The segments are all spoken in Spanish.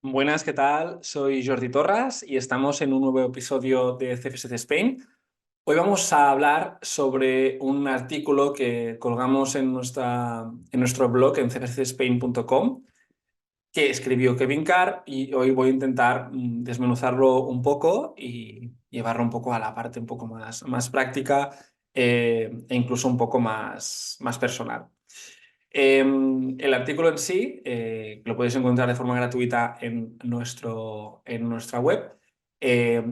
Buenas, ¿qué tal? Soy Jordi Torras y estamos en un nuevo episodio de CFSC Spain. Hoy vamos a hablar sobre un artículo que colgamos en nuestro blog en cfscspain.com que escribió Kevin Carr y hoy voy a intentar desmenuzarlo un poco y llevarlo un poco a la parte un poco más práctica e incluso un poco más personal. El artículo en sí lo podéis encontrar de forma gratuita en nuestra web.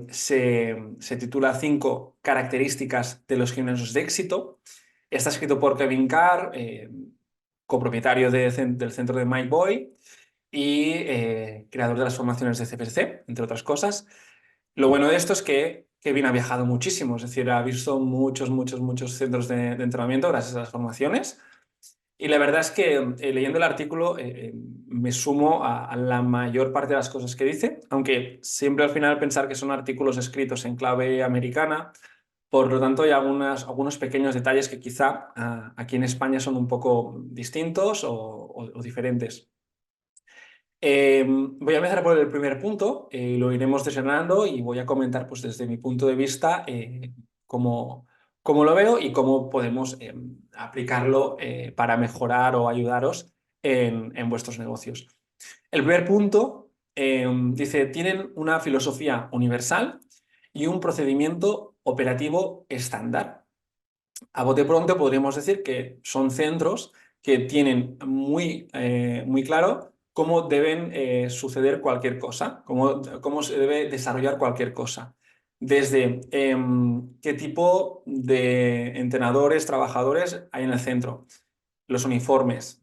Se titula 5 características de los gimnasios de éxito. Está escrito por Kevin Carr, copropietario del centro de My Boy y creador de las formaciones de CPC, entre otras cosas. Lo bueno de esto es que Kevin ha viajado muchísimo, es decir, ha visto muchos centros de entrenamiento gracias a las formaciones. Y la verdad es que leyendo el artículo me sumo a la mayor parte de las cosas que dice, aunque siempre al final pensar que son artículos escritos en clave americana, por lo tanto hay algunos pequeños detalles que quizá aquí en España son un poco distintos o diferentes. Voy a empezar por el primer punto, lo iremos desgranando y voy a comentar pues, desde mi punto de vista cómo, cómo lo veo y cómo podemos aplicarlo para mejorar o ayudaros en vuestros negocios. El primer punto dice, tienen una filosofía universal y un procedimiento operativo estándar. A bote pronto podríamos decir que son centros que tienen muy claro cómo deben suceder cualquier cosa, cómo se debe desarrollar cualquier cosa. Desde qué tipo de entrenadores, trabajadores hay en el centro, los uniformes,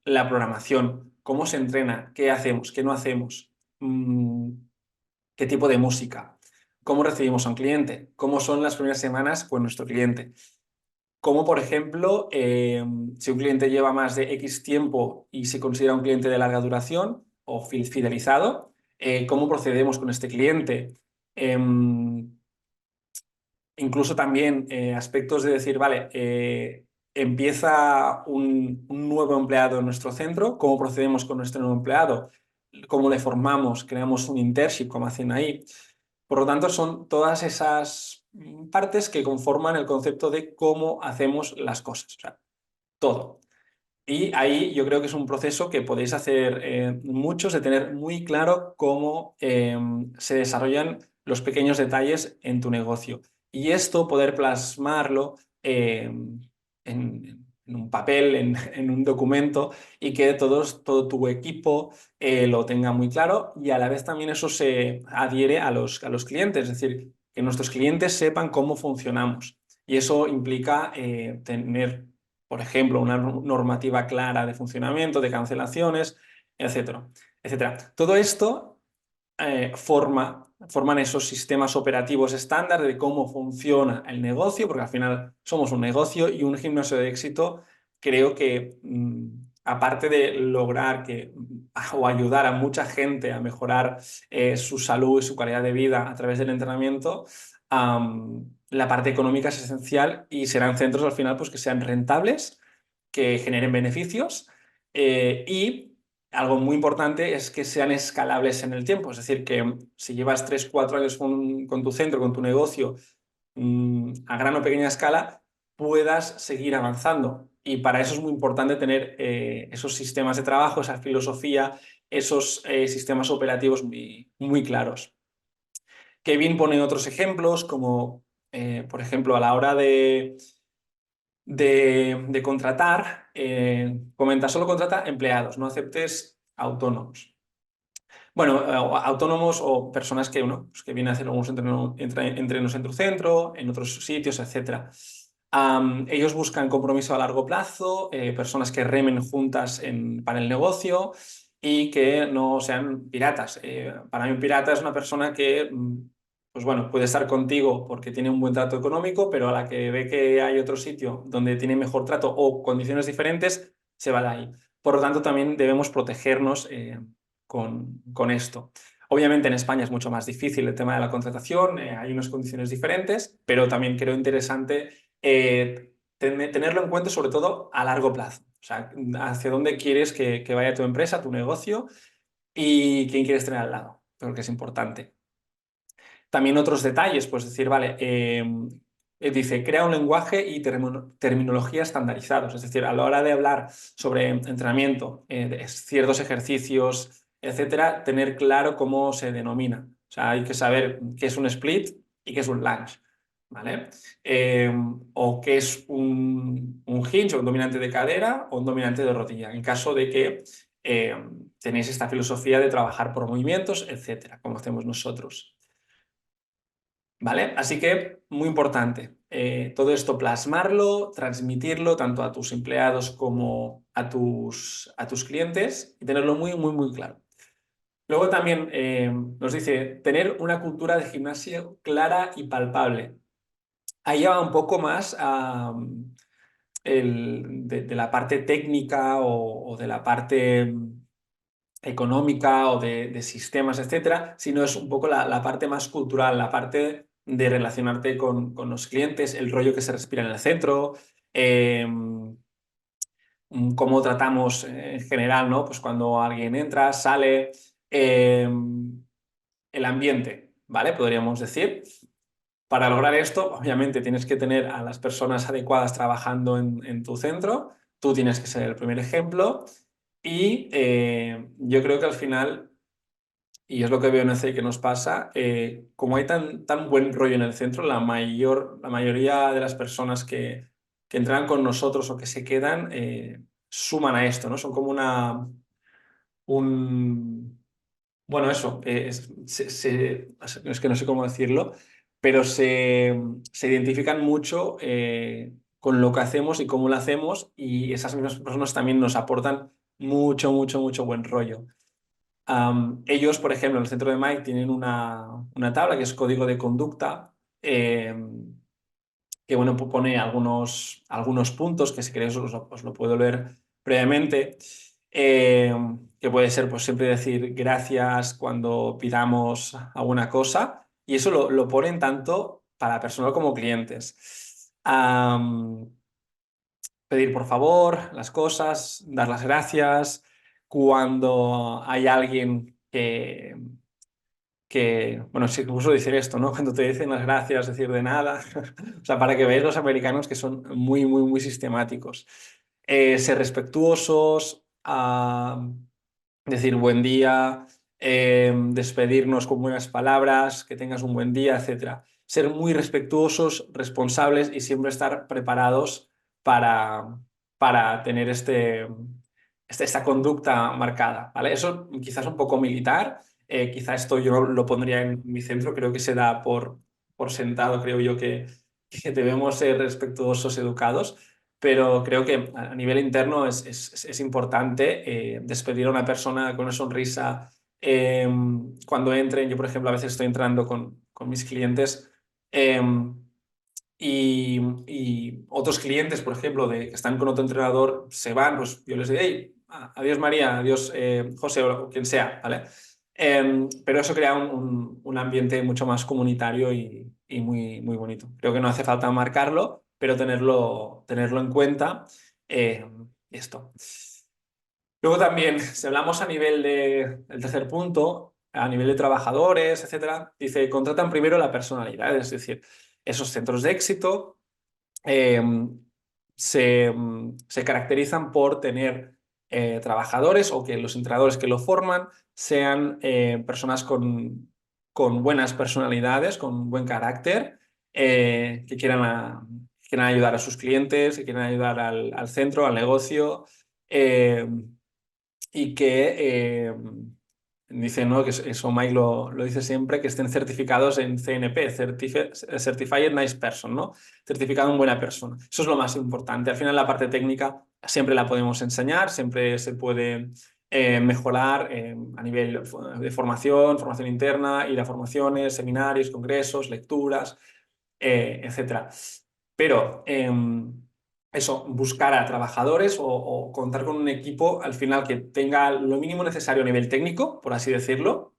la programación, cómo se entrena, qué hacemos, qué no hacemos, qué tipo de música, cómo recibimos a un cliente, cómo son las primeras semanas con nuestro cliente. Como por ejemplo, si un cliente lleva más de X tiempo y se considera un cliente de larga duración o fidelizado, ¿cómo procedemos con este cliente? Incluso también aspectos de decir, vale, empieza un nuevo empleado en nuestro centro, ¿cómo procedemos con nuestro nuevo empleado? ¿Cómo le formamos? ¿Creamos un internship, como hacen ahí? Por lo tanto, son todas esas partes que conforman el concepto de cómo hacemos las cosas, o sea, todo. Y ahí yo creo que es un proceso que podéis hacer muchos, de tener muy claro cómo se desarrollan los pequeños detalles en tu negocio. Y esto poder plasmarlo en un papel, en un documento, y que todo tu equipo lo tenga muy claro y a la vez también eso se adhiere a los clientes, es decir, que nuestros clientes sepan cómo funcionamos. Y eso implica tener, por ejemplo, una normativa clara de funcionamiento, de cancelaciones, etcétera, etcétera. Todo esto forman esos sistemas operativos estándar de cómo funciona el negocio, porque al final somos un negocio y un gimnasio de éxito. Creo que aparte de lograr o ayudar a mucha gente a mejorar su salud y su calidad de vida a través del entrenamiento, la parte económica es esencial y serán centros al final pues, que sean rentables, que generen beneficios y algo muy importante es que sean escalables en el tiempo. Es decir, que si llevas 3 4 años con tu centro, con tu negocio, a gran o pequeña escala, puedas seguir avanzando. Y para eso es muy importante tener esos sistemas de trabajo, esa filosofía, esos sistemas operativos muy claros. Kevin pone otros ejemplos, como por ejemplo a la hora de contratar, comenta, solo contrata empleados, no aceptes autónomos. Bueno, autónomos o personas que, pues que vienen a hacer algunos entrenos en tu centro, en otros sitios, etcétera. Ellos buscan compromiso a largo plazo, personas que remen juntas para el negocio y que no sean piratas. Para mí un pirata es una persona que, pues bueno, puede estar contigo porque tiene un buen trato económico, pero a la que ve que hay otro sitio donde tiene mejor trato o condiciones diferentes, se va de ahí. Por lo tanto, también debemos protegernos con esto. Obviamente en España es mucho más difícil el tema de la contratación, hay unas condiciones diferentes, pero también creo interesante tenerlo en cuenta sobre todo a largo plazo. O sea, hacia dónde quieres que vaya tu empresa, tu negocio y quién quieres tener al lado, creo que es importante. También otros detalles, pues decir, vale, dice, crea un lenguaje y terminología estandarizados. Es decir, a la hora de hablar sobre entrenamiento, de ciertos ejercicios, etcétera, tener claro cómo se denomina. O sea, hay que saber qué es un split y qué es un lunge, ¿vale? O qué es un hinge o un dominante de cadera o un dominante de rodilla, en caso de que tenéis esta filosofía de trabajar por movimientos, etcétera, como hacemos nosotros. ¿Vale? Así que, muy importante, todo esto plasmarlo, transmitirlo tanto a tus empleados como a tus clientes y tenerlo muy, muy, muy claro. Luego también nos dice tener una cultura de gimnasio clara y palpable. Ahí va un poco más de la parte técnica o de la parte económica o de sistemas, etcétera, sino es un poco la parte más cultural, la parte de relacionarte con los clientes, el rollo que se respira en el centro, eh, cómo tratamos en general, ¿no? Pues cuando alguien entra, sale, el ambiente, ¿vale? Podríamos decir. Para lograr esto, obviamente tienes que tener a las personas adecuadas trabajando en tu centro, tú tienes que ser el primer ejemplo y yo creo que al final, y es lo que veo en el CEI que nos pasa, como hay tan buen rollo en el centro, la mayoría de las personas que entran con nosotros o que se quedan suman a esto, ¿no? Son como un, bueno, eso, es que no sé cómo decirlo, pero se identifican mucho con lo que hacemos y cómo lo hacemos y esas mismas personas también nos aportan mucho, mucho, mucho buen rollo. Ellos, por ejemplo, en el centro de Mike tienen una tabla que es código de conducta, que bueno, pone algunos puntos que si queréis os lo puedo leer previamente, eh, que puede ser pues siempre decir gracias cuando pidamos alguna cosa y eso lo ponen tanto para personal como clientes. Pedir por favor las cosas, dar las gracias cuando hay alguien bueno, sí, incluso decir esto, ¿no? Cuando te dicen las gracias, decir de nada. O sea, para que veáis los americanos que son muy, muy, muy sistemáticos. Ser respetuosos, decir buen día, despedirnos con buenas palabras, que tengas un buen día, etcétera. Ser muy respetuosos, responsables y siempre estar preparados para, para tener esta conducta marcada, ¿vale? Eso quizás un poco militar, quizás esto yo lo pondría en mi centro, creo que se da por sentado, creo yo que debemos ser respetuosos, educados, pero creo que a nivel interno es importante despedir a una persona con una sonrisa cuando entren. Yo, por ejemplo, a veces estoy entrando con mis clientes eh, y otros clientes, por ejemplo, que están con otro entrenador, se van, pues yo les digo, hey, adiós María, adiós José o quien sea, ¿vale? Pero eso crea un ambiente mucho más comunitario y muy, muy bonito. Creo que no hace falta marcarlo, pero tenerlo en cuenta. eh, esto. Luego también, si hablamos a nivel el tercer punto, a nivel de trabajadores, etcétera, dice, contratan primero la personalidad, es decir, esos centros de éxito eh, se caracterizan por tener trabajadores o que los entrenadores que lo forman sean personas con buenas personalidades, con buen carácter, que quieran ayudar a sus clientes, que quieran ayudar al centro, al negocio. eh, y que dice, ¿no? Que eso Mike lo dice siempre, que estén certificados en CNP, Certified Nice Person, ¿no? Certificado en buena persona. Eso es lo más importante. Al final la parte técnica siempre la podemos enseñar, siempre se puede mejorar a nivel de formación interna, ir a formaciones, seminarios, congresos, lecturas, etcétera. Pero eso, buscar a trabajadores o contar con un equipo al final que tenga lo mínimo necesario a nivel técnico, por así decirlo,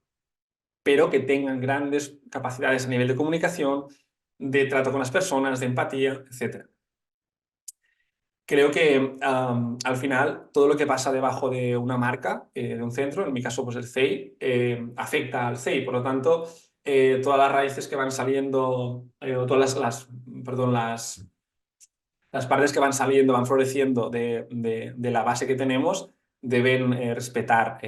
pero que tengan grandes capacidades a nivel de comunicación, de trato con las personas, de empatía, etcétera. Creo que al final todo lo que pasa debajo de una marca, de un centro, en mi caso pues el CEI, afecta al CEI. Por lo tanto, todas las raíces que van saliendo, o todas perdón, las partes que van saliendo, van floreciendo de la base que tenemos, deben respetar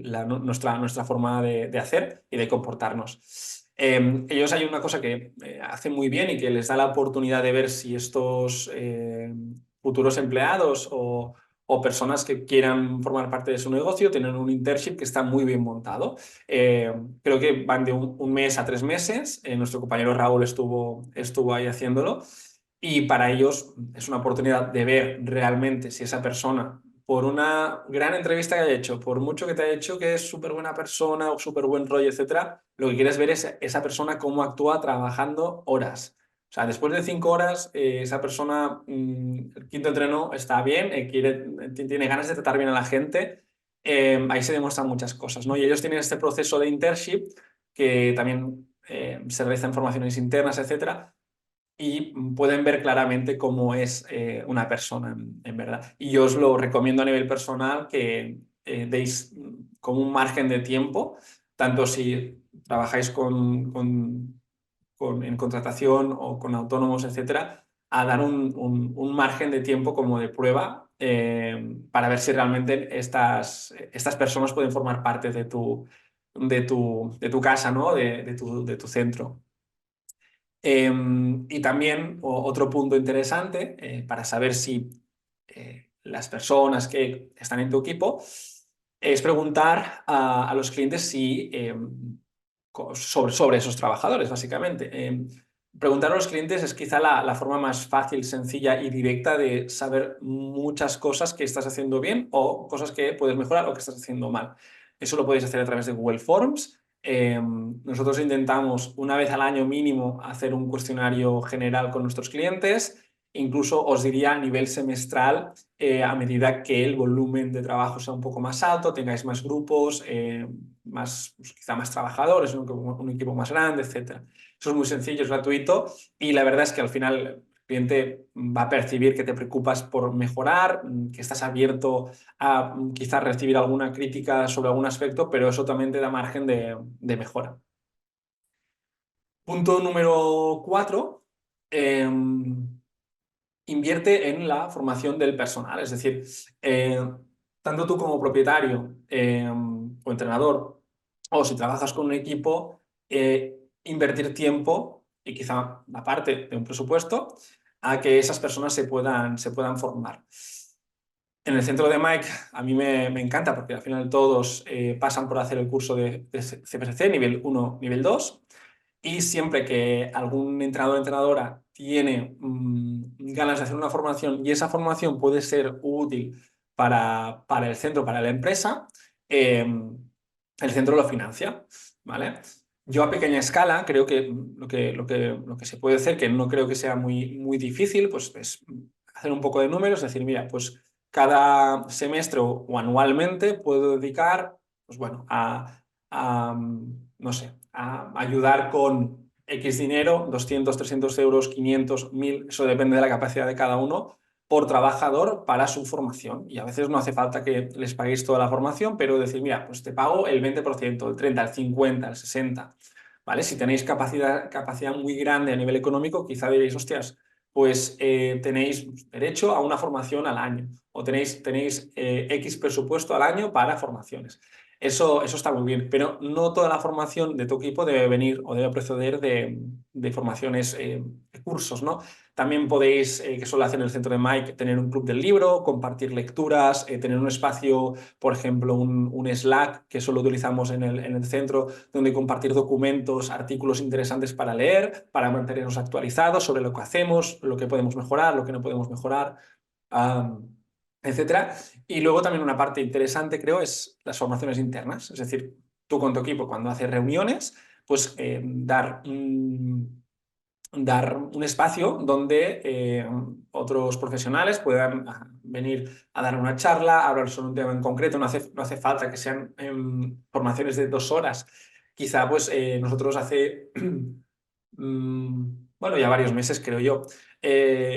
nuestra forma de hacer y de comportarnos. Ellos hay una cosa que hacen muy bien y que les da la oportunidad de ver si estos futuros empleados o personas que quieran formar parte de su negocio tienen un internship que está muy bien montado. Eh, Creo que van de un mes a 3 meses. Nuestro compañero Raúl estuvo ahí haciéndolo. Y para ellos es una oportunidad de ver realmente si esa persona, por una gran entrevista que haya hecho, por mucho que te haya hecho que es súper buena persona o súper buen rollo, etcétera, lo que quieres ver es esa persona cómo actúa trabajando horas. O sea, después de 5 horas, esa persona, el quinto entreno está bien, tiene ganas de tratar bien a la gente. Ahí se demuestran muchas cosas, ¿no? Y ellos tienen este proceso de internship que también se realizan formaciones internas, etcétera, y pueden ver claramente cómo es una persona en verdad. Y yo os lo recomiendo a nivel personal que deis como un margen de tiempo, tanto si trabajáis en contratación o con autónomos, etcétera, a dar un margen de tiempo como de prueba para ver si realmente estas personas pueden formar parte de tu casa, ¿no? De tu centro. Y también otro punto interesante para saber si las personas que están en tu equipo es preguntar a los clientes sobre esos trabajadores, básicamente. Preguntar a los clientes es quizá la forma más fácil, sencilla y directa de saber muchas cosas que estás haciendo bien o cosas que puedes mejorar o que estás haciendo mal. Eso lo podéis hacer a través de Google Forms. Nosotros intentamos una vez al año mínimo hacer un cuestionario general con nuestros clientes. Incluso os diría a nivel semestral, a medida que el volumen de trabajo sea un poco más alto, tengáis más grupos, pues, quizá más trabajadores, un equipo más grande, etc. Eso es muy sencillo, es gratuito y la verdad es que al final el cliente va a percibir que te preocupas por mejorar, que estás abierto a quizás recibir alguna crítica sobre algún aspecto, pero eso también te da margen de mejora. Punto número 4. Invierte en la formación del personal. Es decir, tanto tú como propietario o entrenador, o si trabajas con un equipo, invertir tiempo y quizá la parte de un presupuesto a que esas personas se puedan formar. En el centro de Mike a mí me encanta porque al final todos pasan por hacer el curso de CPSC nivel 1, nivel 2 y siempre que algún entrenador o entrenadora tiene ganas de hacer una formación y esa formación puede ser útil para el centro, para la empresa, el centro lo financia, ¿vale? Yo a pequeña escala creo que lo que se puede hacer, que no creo que sea muy, muy difícil, pues es hacer un poco de números, decir, mira, pues cada semestre o anualmente puedo dedicar, pues bueno, no sé, a ayudar con X dinero, 200, 300 euros, 500, 1000, eso depende de la capacidad de cada uno, por trabajador para su formación. Y a veces no hace falta que les paguéis toda la formación, pero decir, mira, pues te pago el 20%, el 30, el 50, el 60. ¿Vale? Si tenéis capacidad muy grande a nivel económico, quizá diréis, hostias, pues tenéis derecho a una formación al año o tenéis X presupuesto al año para formaciones. Eso está muy bien, pero no toda la formación de tu equipo debe venir o debe proceder de formaciones, de cursos, ¿no? También podéis, que suele hacer en el centro de Mike, tener un club del libro, compartir lecturas, tener un espacio, por ejemplo, un Slack que solo utilizamos en el centro, donde compartir documentos, artículos interesantes para leer, para mantenernos actualizados sobre lo que hacemos, lo que podemos mejorar, lo que no podemos mejorar, etcétera. Y luego también una parte interesante, creo, es las formaciones internas. Es decir, tú con tu equipo, cuando haces reuniones, pues dar un espacio donde otros profesionales puedan venir a dar una charla, hablar sobre un tema en concreto. No hace falta que sean formaciones de 2 horas. Quizá pues nosotros hace bueno, ya varios meses creo yo.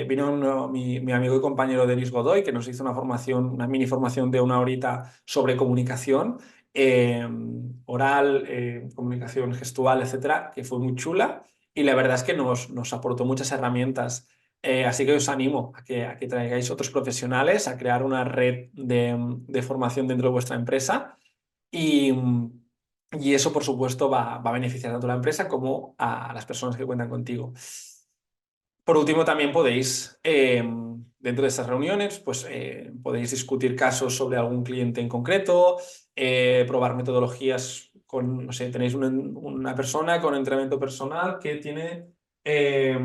Vino mi amigo y compañero Denis Godoy, que nos hizo una formación, una mini formación de una horita sobre comunicación eh, oral, comunicación gestual, etcétera, que fue muy chula y la verdad es que nos aportó muchas herramientas. Así que os animo a que traigáis otros profesionales, a crear una red de formación dentro de vuestra empresa y, y eso, por supuesto, va a beneficiar tanto a la empresa como a las personas que cuentan contigo. Por último, también podéis, dentro de estas reuniones, pues podéis discutir casos sobre algún cliente en concreto, probar metodologías con, no sé, tenéis una persona con entrenamiento personal que tiene, que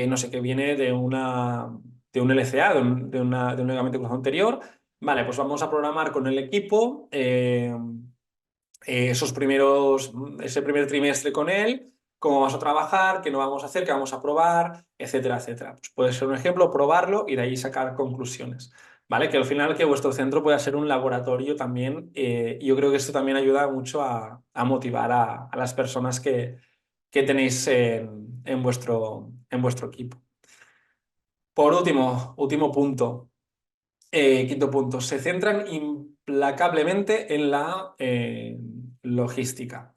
no sé, que viene de un LCA, de un ligamento cruzado anterior. Vale, pues vamos a programar con el equipo ese primer trimestre con él, cómo vamos a trabajar, qué no vamos a hacer, qué vamos a probar, etcétera, etcétera. Pues puede ser un ejemplo, probarlo y de ahí sacar conclusiones. ¿Vale? Que al final que vuestro centro pueda ser un laboratorio también. Y yo creo que esto también ayuda mucho a motivar a las personas que tenéis en vuestro equipo. Por último punto. Quinto punto, se centran implacablemente en la logística.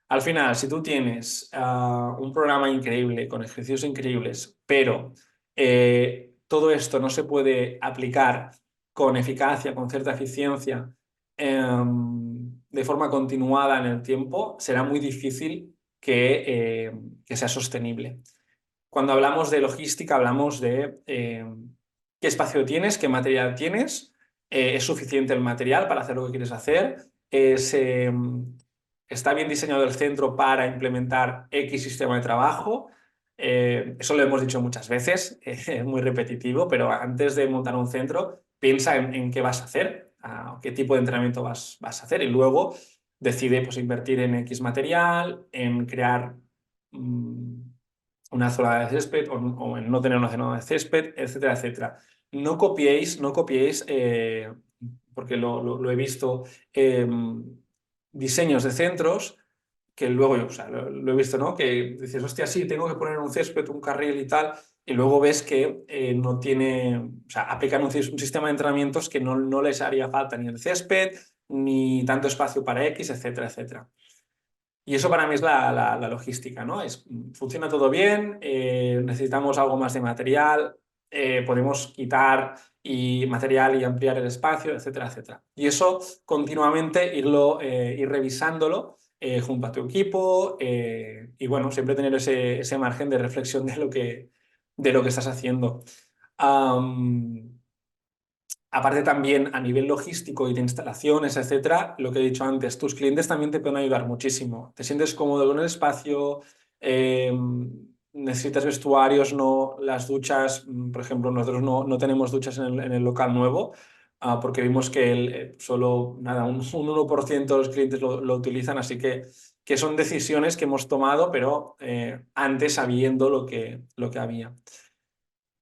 Al final, si tú tienes un programa increíble, con ejercicios increíbles, pero todo esto no se puede aplicar con eficacia, con cierta eficiencia, de forma continuada en el tiempo, será muy difícil que sea sostenible. Cuando hablamos de logística, hablamos de qué espacio tienes, qué material tienes, es suficiente el material para hacer lo que quieres hacer, está bien diseñado el centro para implementar X sistema de trabajo. Eso lo hemos dicho muchas veces, es muy repetitivo, pero antes de montar un centro, piensa en qué vas a hacer, qué tipo de entrenamiento vas a hacer y luego decide pues, invertir en X material, en crear una zona de césped o en no tener una zona de césped, etcétera, etcétera. No copiéis, porque lo he visto, diseños de centros que luego yo, o sea, lo he visto, ¿no? Que dices, hostia, sí, tengo que poner un césped, un carril y tal, y luego ves que no tiene, o sea, aplican un sistema de entrenamientos que no les haría falta ni el césped, ni tanto espacio para X, etcétera, etcétera. Y eso para mí es la logística, ¿no? Funciona todo bien, necesitamos algo más de material, podemos quitar material y ampliar el espacio, etcétera, etcétera. Y eso continuamente ir revisándolo junto a tu equipo y bueno, siempre tener ese margen de reflexión de lo que estás haciendo. Am, Aparte también a nivel logístico y de instalaciones, etcétera, lo que he dicho antes, tus clientes también te pueden ayudar muchísimo. Te sientes cómodo con el espacio, eh, necesitas vestuarios, no las duchas, por ejemplo, nosotros no tenemos duchas en el local nuevo, porque vimos que solo nada, un 1% de los clientes lo utilizan, así que son decisiones que hemos tomado, pero antes sabiendo lo que había.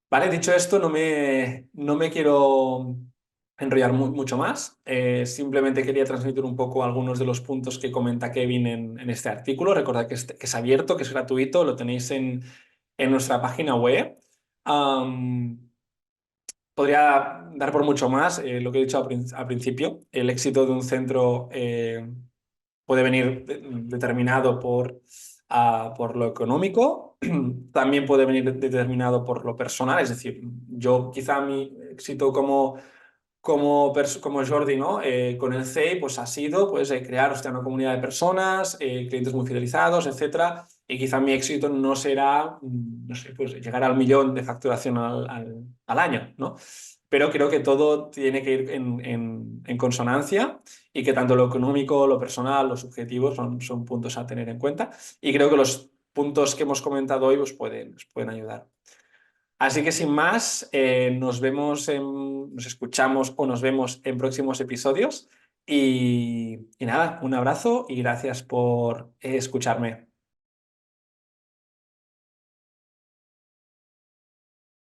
Vale, dicho esto, no me quiero enrollar mucho más. Simplemente quería transmitir un poco algunos de los puntos que comenta Kevin en este artículo. Recordad que es abierto, que es gratuito, lo tenéis en nuestra página web. Am, Podría dar por mucho más, lo que he dicho al principio. El éxito de un centro puede venir determinado por lo económico, también puede venir determinado por lo personal, es decir, yo quizá mi éxito como Jordi, ¿no? Con el CEI, pues ha sido pues, crear hostia, una comunidad de personas, clientes muy fidelizados, etcétera. Y quizá mi éxito no será, no sé, pues llegar al 1.000.000 de facturación al año, ¿no? Pero creo que todo tiene que ir en consonancia y que tanto lo económico, lo personal, los objetivos son puntos a tener en cuenta. Y creo que los puntos que hemos comentado hoy pues, pueden ayudar. Así que sin más, nos escuchamos o nos vemos en próximos episodios. Y nada, un abrazo y gracias por escucharme.